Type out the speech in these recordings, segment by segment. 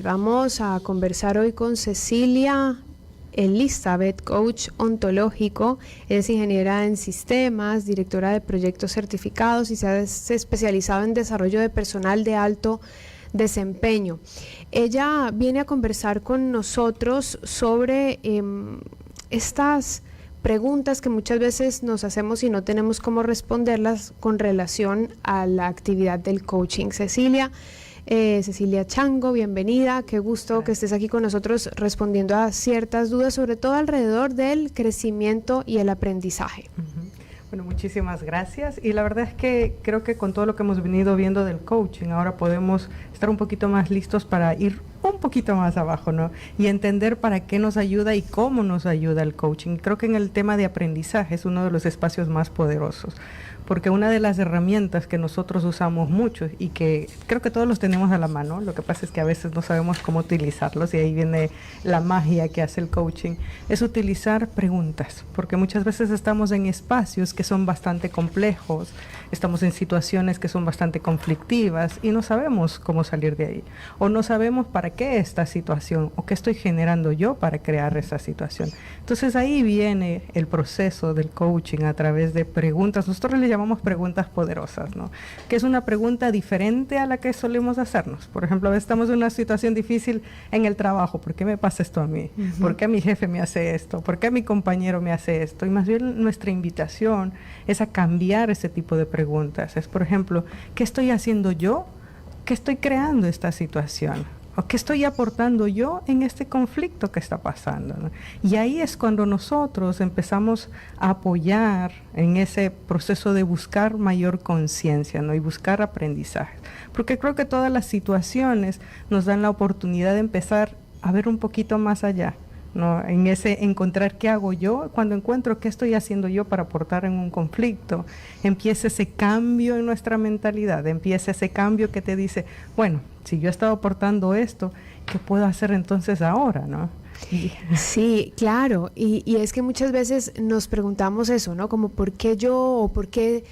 Vamos a conversar hoy con Cecilia Elizabeth, coach ontológico. Es ingeniera en sistemas, directora de proyectos certificados y se ha especializado en desarrollo de personal de alto desempeño. Ella viene a conversar con nosotros sobre estas preguntas que muchas veces nos hacemos y no tenemos cómo responderlas con relación a la actividad del coaching. Cecilia Chango, bienvenida, qué gusto Gracias. Que estés aquí con nosotros respondiendo a ciertas dudas, sobre todo alrededor del crecimiento y el aprendizaje. Bueno, muchísimas gracias, y la verdad es que creo que con todo lo que hemos venido viendo del coaching, ahora podemos estar un poquito más listos para ir un poquito más abajo, ¿no? Y entender para qué nos ayuda y cómo nos ayuda el coaching. Creo que en el tema de aprendizaje es uno de los espacios más poderosos, porque una de las herramientas que nosotros usamos mucho y que creo que todos los tenemos a la mano, lo que pasa es que a veces no sabemos cómo utilizarlos, y ahí viene la magia que hace el coaching, es utilizar preguntas, porque muchas veces estamos en espacios que son bastante complejos, estamos en situaciones que son bastante conflictivas y no sabemos cómo salir de ahí, o no sabemos para qué esta situación, o qué estoy generando yo para crear esa situación. Entonces ahí viene el proceso del coaching a través de preguntas. Nosotros le llamamos preguntas poderosas, ¿no? Que es una pregunta diferente a la que solemos hacernos. Por ejemplo, a veces estamos en una situación difícil en el trabajo. ¿Por qué me pasa esto a mí? ¿Por qué mi jefe me hace esto? ¿Por qué mi compañero me hace esto? Y más bien nuestra invitación es a cambiar ese tipo de preguntas. Es, por ejemplo, ¿qué estoy haciendo yo? ¿Qué estoy creando esta situación? ¿O qué estoy aportando yo en este conflicto que está pasando, ¿no? Y ahí es cuando nosotros empezamos a apoyar en ese proceso de buscar mayor conciencia, ¿no? Y buscar aprendizaje. Porque creo que todas las situaciones nos dan la oportunidad de empezar a ver un poquito más allá, ¿no? En ese encontrar qué hago yo, cuando encuentro qué estoy haciendo yo para aportar en un conflicto, empieza ese cambio en nuestra mentalidad, empieza ese cambio que te dice, bueno, si yo he estado aportando esto, ¿qué puedo hacer entonces ahora, no? Sí, claro, y es que muchas veces nos preguntamos eso, ¿no? Como ¿por qué yo? O ¿por qué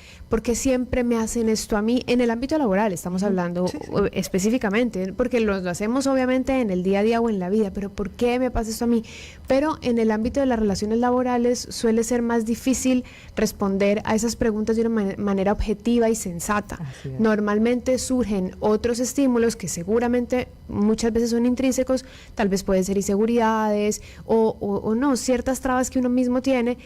siempre me hacen esto a mí? En el ámbito laboral estamos hablando específicamente, porque lo hacemos obviamente en el día a día o en la vida, pero ¿por qué me pasa esto a mí? Pero en el ámbito de las relaciones laborales suele ser más difícil responder a esas preguntas de una manera objetiva y sensata. Normalmente surgen otros estímulos que seguramente muchas veces son intrínsecos, tal vez pueden ser inseguridad, o no, ciertas trabas que uno mismo tiene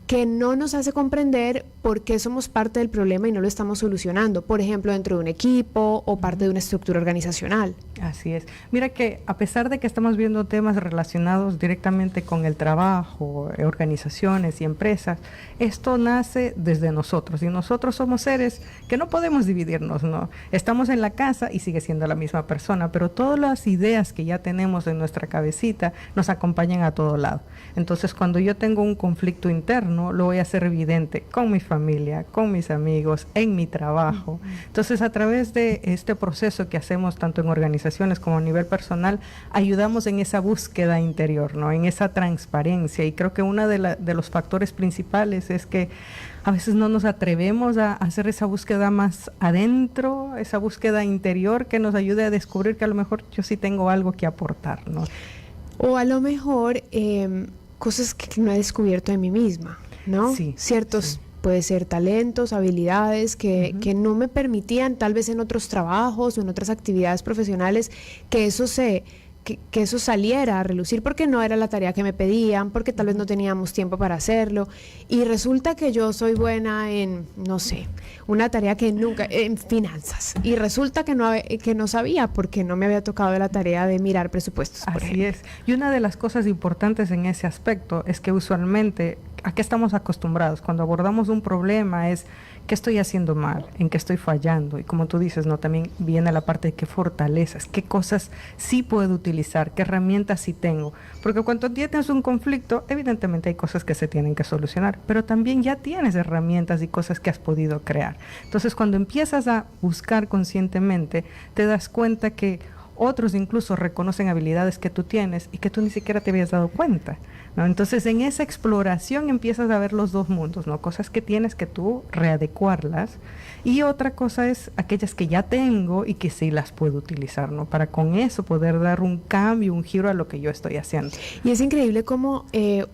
que no nos hace comprender por qué somos parte del problema y no lo estamos solucionando, por ejemplo, dentro de un equipo o parte de una estructura organizacional. Así es. Mira que a pesar de que estamos viendo temas relacionados directamente con el trabajo, organizaciones y empresas, esto nace desde nosotros, y nosotros somos seres que no podemos dividirnos, ¿no? Estamos en la casa y sigue siendo la misma persona, pero todas las ideas que ya tenemos en nuestra cabecita nos acompañan a todo lado. Entonces, cuando yo tengo un conflicto interno, lo voy a hacer evidente con mi familia, con mis amigos, en mi trabajo. Entonces, a través de este proceso que hacemos tanto en organizaciones como a nivel personal, ayudamos en esa búsqueda interior, ¿no? En esa transparencia. Y creo que uno de los factores principales es que a veces no nos atrevemos a hacer esa búsqueda más adentro, esa búsqueda interior que nos ayude a descubrir que a lo mejor yo sí tengo algo que aportar, ¿no? O a lo mejor cosas que no he descubierto de mí misma, ¿no? Sí, ciertos, puede ser talentos, habilidades que no me permitían tal vez en otros trabajos o en otras actividades profesionales que eso saliera a relucir, porque no era la tarea que me pedían, porque tal vez no teníamos tiempo para hacerlo, y resulta que yo soy buena en, no sé, una tarea que nunca, en finanzas, y resulta que no sabía porque no me había tocado la tarea de mirar presupuestos, por ejemplo. Así es, y una de las cosas importantes en ese aspecto es que usualmente, ¿a qué estamos acostumbrados? Cuando abordamos un problema es, ¿qué estoy haciendo mal? ¿En qué estoy fallando? Y como tú dices, ¿no? También viene la parte de qué fortalezas, qué cosas sí puedo utilizar, qué herramientas sí tengo. Porque cuando tienes un conflicto, evidentemente hay cosas que se tienen que solucionar, pero también ya tienes herramientas y cosas que has podido crear. Entonces, cuando empiezas a buscar conscientemente, te das cuenta que Otros incluso reconocen habilidades que tú tienes y que tú ni siquiera te habías dado cuenta, ¿no? Entonces, en esa exploración empiezas a ver los dos mundos, ¿no? Cosas que tienes que tú readecuarlas, y otra cosa es aquellas que ya tengo y que sí las puedo utilizar, ¿no? Para con eso poder dar un cambio, un giro a lo que yo estoy haciendo. Y es increíble cómo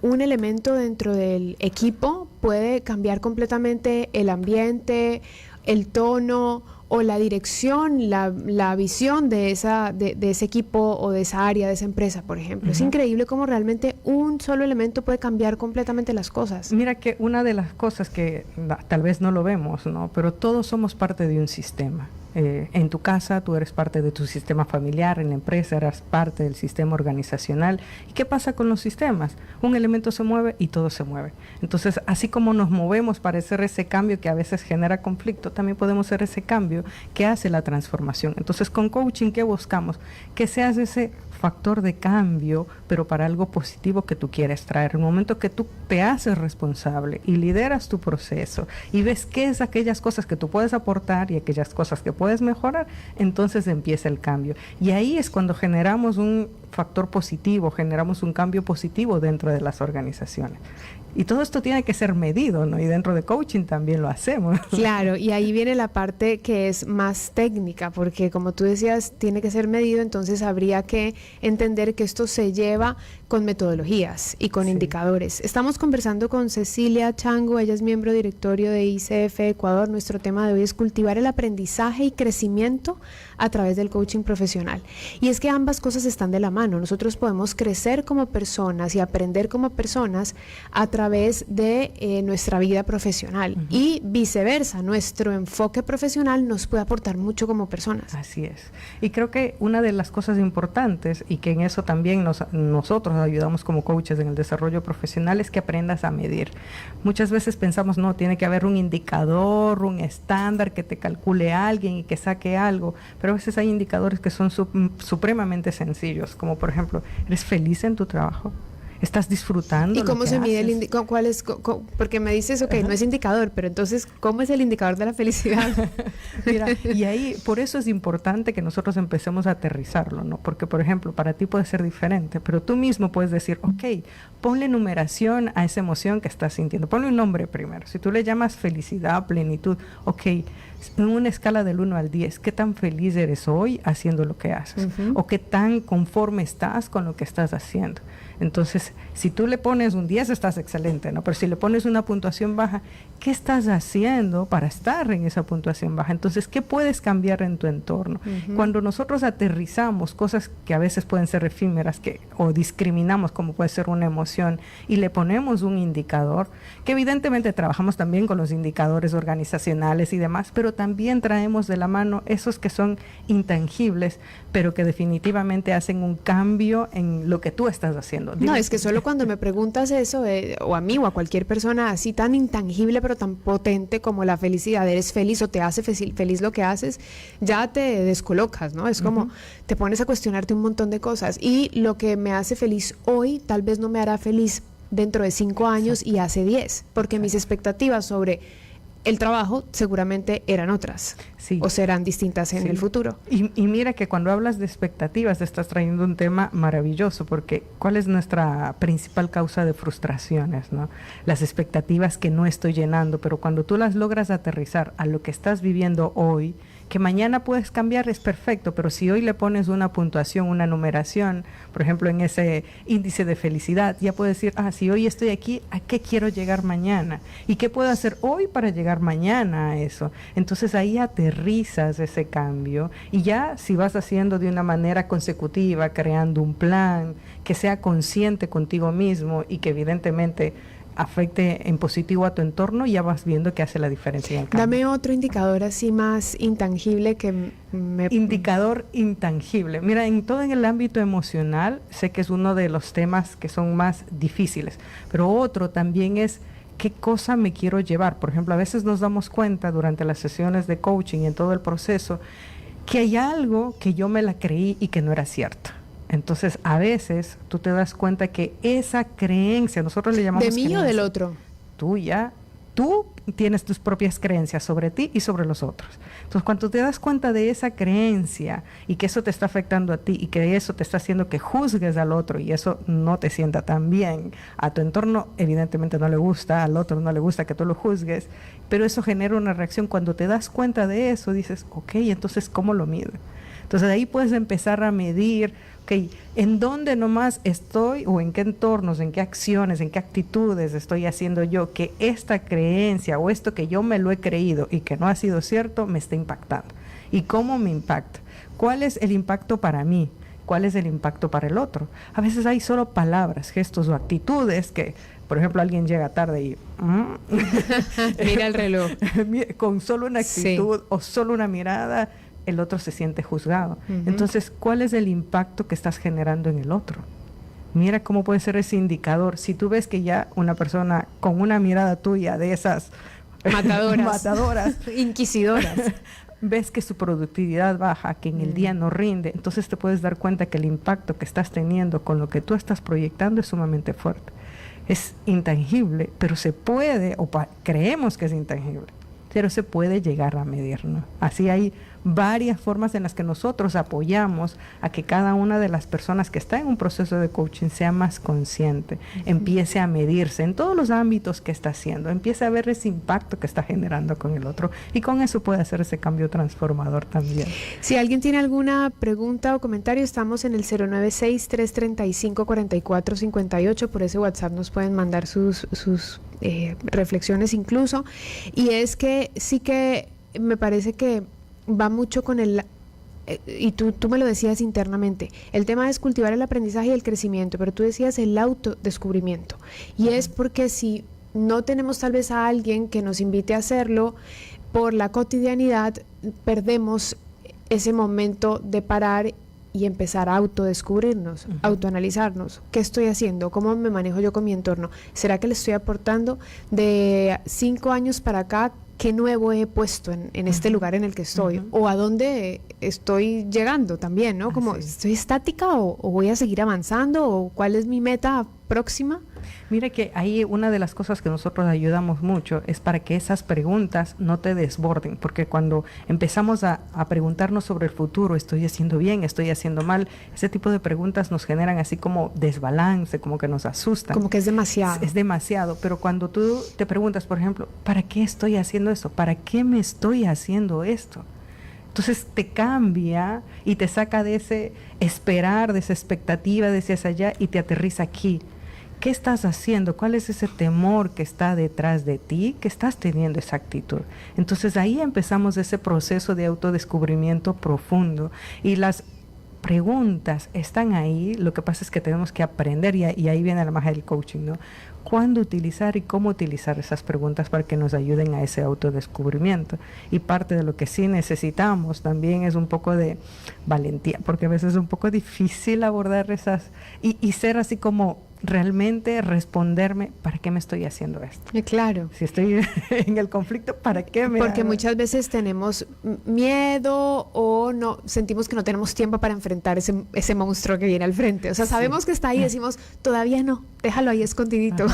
un elemento dentro del equipo puede cambiar completamente el ambiente, el tono o la dirección, la visión de ese equipo o de esa área, de esa empresa, por ejemplo. Es increíble cómo realmente un solo elemento puede cambiar completamente las cosas. Mira que una de las cosas que tal vez no lo vemos, ¿no? Pero todos somos parte de un sistema. En tu casa tú eres parte de tu sistema familiar, en la empresa eres parte del sistema organizacional. ¿Y qué pasa con los sistemas? Un elemento se mueve y todo se mueve. Entonces, así como nos movemos para hacer ese cambio que a veces genera conflicto, también podemos hacer ese cambio que hace la transformación. Entonces, con coaching, ¿qué buscamos? Que seas ese factor de cambio, pero para algo positivo que tú quieres traer. En el momento que tú te haces responsable y lideras tu proceso y ves qué es aquellas cosas que tú puedes aportar y aquellas cosas que puedes mejorar, entonces empieza el cambio. Y ahí es cuando generamos un factor positivo, generamos un cambio positivo dentro de las organizaciones. Y todo esto tiene que ser medido, ¿no? Y dentro de coaching también lo hacemos. Claro, y ahí viene la parte que es más técnica, porque como tú decías, tiene que ser medido, entonces habría que entender que esto se lleva con metodologías y con indicadores. Estamos conversando con Cecilia Chango, ella es miembro directorio de ICF Ecuador. Nuestro tema de hoy es cultivar el aprendizaje y crecimiento a través del coaching profesional. Y es que ambas cosas están de la mano. Nosotros podemos crecer como personas y aprender como personas a través de nuestra vida profesional, y viceversa, nuestro enfoque profesional nos puede aportar mucho como personas. Así es. Y creo que una de las cosas importantes, y que en eso también nosotros ayudamos como coaches en el desarrollo profesional, es que aprendas a medir. Muchas veces pensamos, no, tiene que haber un indicador, un estándar que te calcule alguien y que saque algo, pero a veces hay indicadores que son supremamente sencillos, como por ejemplo, ¿eres feliz en tu trabajo? ¿Estás disfrutando? ¿Y cómo se mide el indicador? ¿Cuál es? Porque me dices, ok, no es indicador, pero entonces, ¿cómo es el indicador de la felicidad? Mira, y ahí, por eso es importante que nosotros empecemos a aterrizarlo, ¿no? Porque, por ejemplo, para ti puede ser diferente, pero tú mismo puedes decir, ok, ponle numeración a esa emoción que estás sintiendo. Ponle un nombre primero. Si tú le llamas felicidad, plenitud, ok, en una escala del 1 al 10, ¿qué tan feliz eres hoy haciendo lo que haces? ¿O qué tan conforme estás con lo que estás haciendo? Entonces, si tú le pones un 10, estás excelente, ¿no? Pero si le pones una puntuación baja, ¿qué estás haciendo para estar en esa puntuación baja? Entonces, ¿qué puedes cambiar en tu entorno? Cuando nosotros aterrizamos cosas que a veces pueden ser efímeras o discriminamos, como puede ser una emoción, y le ponemos un indicador, que evidentemente trabajamos también con los indicadores organizacionales y demás, pero también traemos de la mano esos que son intangibles, pero que definitivamente hacen un cambio en lo que tú estás haciendo. No, es que solo cuando me preguntas eso, o a mí o a cualquier persona así tan intangible pero tan potente como la felicidad, eres feliz o te hace feliz lo que haces, ya te descolocas, ¿no? Es como te pones a cuestionarte un montón de cosas, y lo que me hace feliz hoy tal vez no me hará feliz dentro de 5 años y hace 10, porque mis expectativas sobre el trabajo seguramente eran otras, o serán distintas en el futuro. Y mira que cuando hablas de expectativas estás trayendo un tema maravilloso, porque ¿cuál es nuestra principal causa de frustraciones, ¿no? Las expectativas que no estoy llenando, pero cuando tú las logras aterrizar a lo que estás viviendo hoy, que mañana puedes cambiar, es perfecto, pero si hoy le pones una puntuación, una numeración, por ejemplo, en ese índice de felicidad, ya puedes decir, si hoy estoy aquí, ¿a qué quiero llegar mañana? ¿Y qué puedo hacer hoy para llegar mañana a eso? Entonces ahí aterrizas ese cambio, y ya si vas haciendo de una manera consecutiva, creando un plan que sea consciente contigo mismo y que evidentemente afecte en positivo a tu entorno, ya vas viendo que hace la diferencia en el cambio. Dame otro indicador así más intangible que me... Indicador intangible. Mira, en todo en el ámbito emocional, sé que es uno de los temas que son más difíciles, pero otro también es qué cosa me quiero llevar. Por ejemplo, a veces nos damos cuenta durante las sesiones de coaching y en todo el proceso que hay algo que yo me la creí y que no era cierto. Entonces, a veces tú te das cuenta que esa creencia, nosotros le llamamos ¿de mí creencia, o del otro? Tuya, tú tienes tus propias creencias sobre ti y sobre los otros. Entonces, cuando te das cuenta de esa creencia y que eso te está afectando a ti y que eso te está haciendo que juzgues al otro y eso no te sienta tan bien, a tu entorno evidentemente no le gusta, al otro no le gusta que tú lo juzgues, pero eso genera una reacción. Cuando te das cuenta de eso, dices, ok, entonces, ¿cómo lo mido? Entonces, de ahí puedes empezar a medir, ok, ¿en dónde nomás estoy o en qué entornos, en qué acciones, en qué actitudes estoy haciendo yo que esta creencia o esto que yo me lo he creído y que no ha sido cierto me está impactando? ¿Y cómo me impacta? ¿Cuál es el impacto para mí? ¿Cuál es el impacto para el otro? A veces hay solo palabras, gestos o actitudes que, por ejemplo, alguien llega tarde y mira el reloj. Con solo una actitud sí. o solo una mirada, el otro se siente juzgado. Entonces, ¿cuál es el impacto que estás generando en el otro? Mira cómo puede ser ese indicador. Si tú ves que ya una persona con una mirada tuya de esas matadoras inquisidoras, ves que su productividad baja, que en el día no rinde, entonces te puedes dar cuenta que el impacto que estás teniendo con lo que tú estás proyectando es sumamente fuerte. Es intangible, pero se puede, creemos que es intangible, pero se puede llegar a medir, ¿no? Así hay varias formas en las que nosotros apoyamos a que cada una de las personas que está en un proceso de coaching sea más consciente, empiece a medirse en todos los ámbitos que está haciendo, empiece a ver ese impacto que está generando con el otro y con eso puede hacer ese cambio transformador también. Si alguien tiene alguna pregunta o comentario, estamos en el 096-335-4458, por ese WhatsApp nos pueden mandar sus reflexiones incluso, y es que sí que me parece que va mucho con el, y tú me lo decías internamente, el tema es cultivar el aprendizaje y el crecimiento, pero tú decías el autodescubrimiento, y es porque si no tenemos tal vez a alguien que nos invite a hacerlo, por la cotidianidad perdemos ese momento de parar y empezar a autodescubrirnos, autoanalizarnos. ¿Qué estoy haciendo? ¿Cómo me manejo yo con mi entorno? ¿Será que le estoy aportando de 5 años para acá? ¿Qué nuevo he puesto en este lugar en el que estoy? ¿O a dónde estoy llegando también? ¿No? Como, ¿estoy estática o voy a seguir avanzando? ¿O cuál es mi meta próxima? Mira que ahí una de las cosas que nosotros ayudamos mucho es para que esas preguntas no te desborden, porque cuando empezamos a preguntarnos sobre el futuro, ¿estoy haciendo bien? ¿Estoy haciendo mal? Ese tipo de preguntas nos generan así como desbalance, como que nos asustan. Como que es demasiado. Es demasiado, pero cuando tú te preguntas, por ejemplo, ¿para qué estoy haciendo esto? ¿Para qué me estoy haciendo esto? Entonces te cambia y te saca de ese esperar, de esa expectativa, de ese hacia allá y te aterriza aquí. ¿Qué estás haciendo? ¿Cuál es ese temor que está detrás de ti, que estás teniendo esa actitud? Entonces ahí empezamos ese proceso de autodescubrimiento profundo y las preguntas están ahí, lo que pasa es que tenemos que aprender y ahí viene la magia del coaching, ¿no? Cuándo utilizar y cómo utilizar esas preguntas para que nos ayuden a ese autodescubrimiento. Y parte de lo que sí necesitamos también es un poco de valentía, porque a veces es un poco difícil abordar esas y ser así como realmente responderme, ¿para qué me estoy haciendo esto? Claro. Si estoy en el conflicto, ¿para qué me Porque hago? muchas veces tenemos miedo o no sentimos que no tenemos tiempo para enfrentar ese monstruo que viene al frente. O sea, sabemos que está ahí y decimos, todavía no, déjalo ahí escondidito.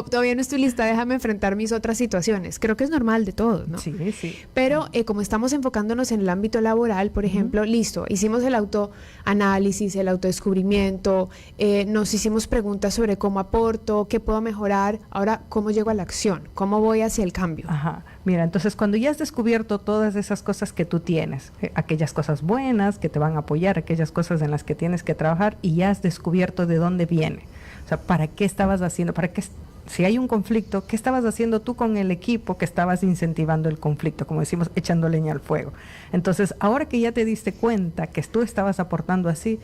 Todavía no estoy lista, déjame enfrentar mis otras situaciones. Creo que es normal de todos, ¿no? Sí, sí. Pero como estamos enfocándonos en el ámbito laboral, por ejemplo, listo, hicimos el autoanálisis, el autodescubrimiento, nos hicimos preguntas sobre cómo aporto, qué puedo mejorar, ahora cómo llego a la acción, cómo voy hacia el cambio. Ajá. Mira, entonces cuando ya has descubierto todas esas cosas que tú tienes, aquellas cosas buenas que te van a apoyar, aquellas cosas en las que tienes que trabajar y ya has descubierto de dónde viene, o sea, ¿para qué estabas haciendo? ¿Para qué? Si hay un conflicto, ¿qué estabas haciendo tú con el equipo que estabas incentivando el conflicto? Como decimos, echando leña al fuego. Entonces, ahora que ya te diste cuenta que tú estabas aportando así,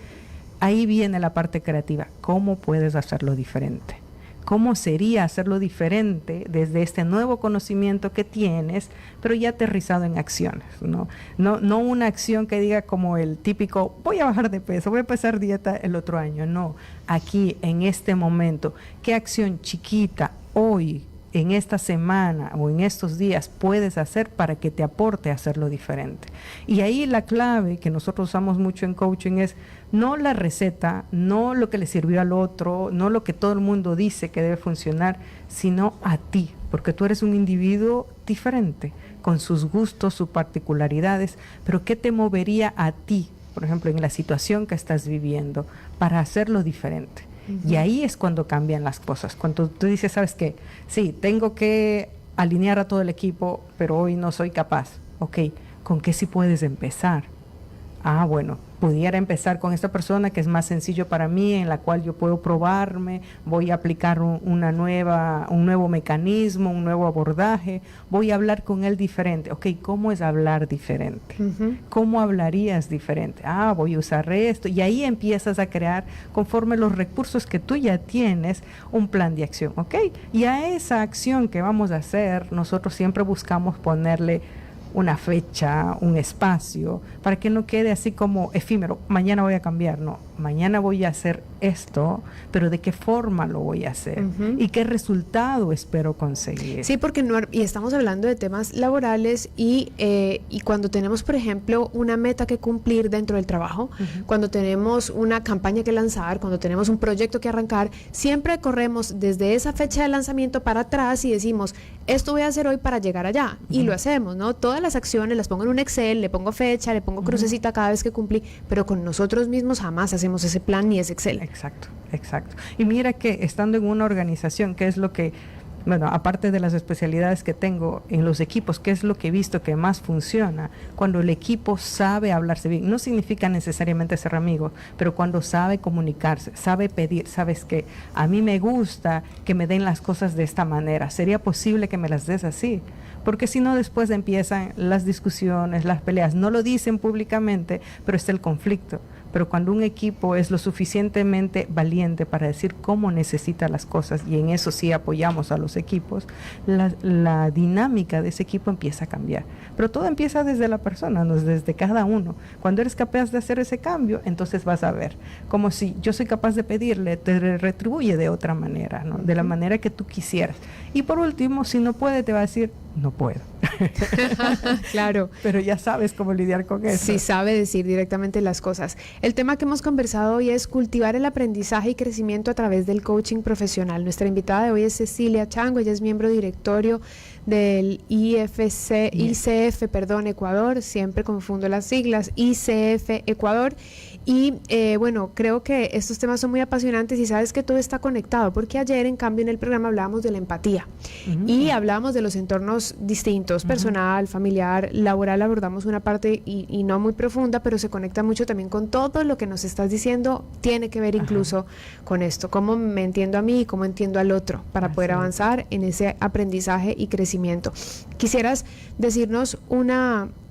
ahí viene la parte creativa. ¿Cómo puedes hacerlo diferente? ¿Cómo sería hacerlo diferente desde este nuevo conocimiento que tienes, pero ya aterrizado en acciones, ¿no? No una acción que diga como el típico, voy a bajar de peso, voy a empezar dieta el otro año. No, aquí, en este momento, ¿qué acción chiquita hoy, en esta semana o en estos días puedes hacer para que te aporte a hacerlo diferente? Y ahí la clave que nosotros usamos mucho en coaching es no la receta, no lo que le sirvió al otro, no lo que todo el mundo dice que debe funcionar, sino a ti. porque tú eres un individuo diferente, con sus gustos, sus particularidades, pero ¿qué te movería a ti, por ejemplo, en la situación que estás viviendo, para hacerlo diferente? Y ahí es cuando cambian las cosas, cuando tú dices, ¿sabes qué? Sí, tengo que alinear a todo el equipo, pero hoy no soy capaz. Ok, ¿con qué sí puedes empezar? Bueno, pudiera empezar con esta persona que es más sencillo para mí, en la cual yo puedo probarme, voy a aplicar un nuevo mecanismo, un nuevo abordaje, voy a hablar con él diferente. Ok, ¿cómo es hablar diferente? ¿Cómo hablarías diferente? Voy a usar esto, y ahí empiezas a crear, conforme los recursos que tú ya tienes, un plan de acción, ¿ok? Y a esa acción que vamos a hacer, nosotros siempre buscamos ponerle una fecha, un espacio, para que no quede así como efímero, mañana voy a cambiar, no, mañana voy a hacer esto, pero ¿de qué forma lo voy a hacer? ¿Y qué resultado espero conseguir? Sí, porque y estamos hablando de temas laborales y cuando tenemos, por ejemplo, una meta que cumplir dentro del trabajo, cuando tenemos una campaña que lanzar, cuando tenemos un proyecto que arrancar, siempre corremos desde esa fecha de lanzamiento para atrás y decimos, esto voy a hacer hoy para llegar allá, y lo hacemos, ¿no? Todas las acciones las pongo en un Excel, le pongo fecha, le pongo crucecita cada vez que cumplí, pero con nosotros mismos jamás hacemos ese plan ni ese Excel. Exacto. Y mira que estando en una organización, que es lo que, bueno, aparte de las especialidades que tengo en los equipos, ¿qué es lo que he visto que más funciona? Cuando el equipo sabe hablarse bien, no significa necesariamente ser amigo, pero cuando sabe comunicarse, sabe pedir, sabes que a mí me gusta que me den las cosas de esta manera, ¿sería posible que me las des así? Porque si no, después empiezan las discusiones, las peleas, no lo dicen públicamente, pero está el conflicto. Pero cuando un equipo es lo suficientemente valiente para decir cómo necesita las cosas, y en eso sí apoyamos a los equipos, la dinámica de ese equipo empieza a cambiar. Pero todo empieza desde la persona, no desde cada uno. Cuando eres capaz de hacer ese cambio, entonces vas a ver, como si yo soy capaz de pedirle, te retribuye de otra manera, ¿no? De la manera que tú quisieras. Y por último, si no puede, te va a decir, no puedo. Claro. Pero ya sabes cómo lidiar con eso. Sí, sabe decir directamente las cosas. El tema que hemos conversado hoy es cultivar el aprendizaje y crecimiento a través del coaching profesional. Nuestra invitada de hoy es Cecilia Chango, ella es miembro directorio del ICF Ecuador, siempre confundo las siglas, ICF Ecuador. Y bueno, creo que estos temas son muy apasionantes y sabes que todo está conectado, porque ayer en cambio en el programa hablábamos de la empatía y hablábamos de los entornos distintos, personal, familiar, laboral, abordamos una parte y no muy profunda, pero se conecta mucho también con todo lo que nos estás diciendo, tiene que ver incluso con esto, cómo me entiendo a mí y cómo entiendo al otro para poder avanzar en ese aprendizaje y crecimiento. ¿Quisieras decirnos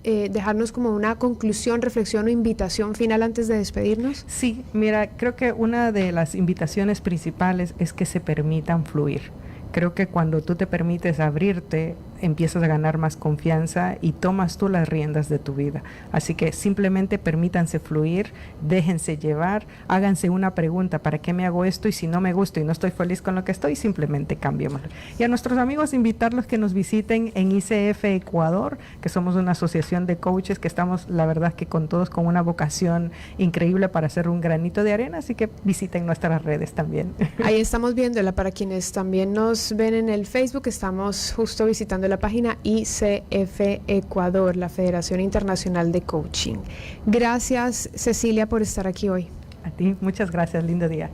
dejarnos como una conclusión, reflexión o invitación final antes de despedirnos? Sí, mira, creo que una de las invitaciones principales es que se permitan fluir. Creo que cuando tú te permites abrirte, empiezas a ganar más confianza y tomas tú las riendas de tu vida. Así que simplemente permítanse fluir, déjense llevar, háganse una pregunta, ¿para qué me hago esto? Y si no me gusta y no estoy feliz con lo que estoy, simplemente cambiemos. Y a nuestros amigos invitarlos que nos visiten en ICF Ecuador, que somos una asociación de coaches que estamos, la verdad, que con todos con una vocación increíble para hacer un granito de arena, así que visiten nuestras redes también. Ahí estamos viéndola, para quienes también nos ven en el Facebook, estamos justo visitando la página ICF Ecuador, la Federación Internacional de Coaching. Gracias, Cecilia, por estar aquí hoy. A ti, muchas gracias, lindo día.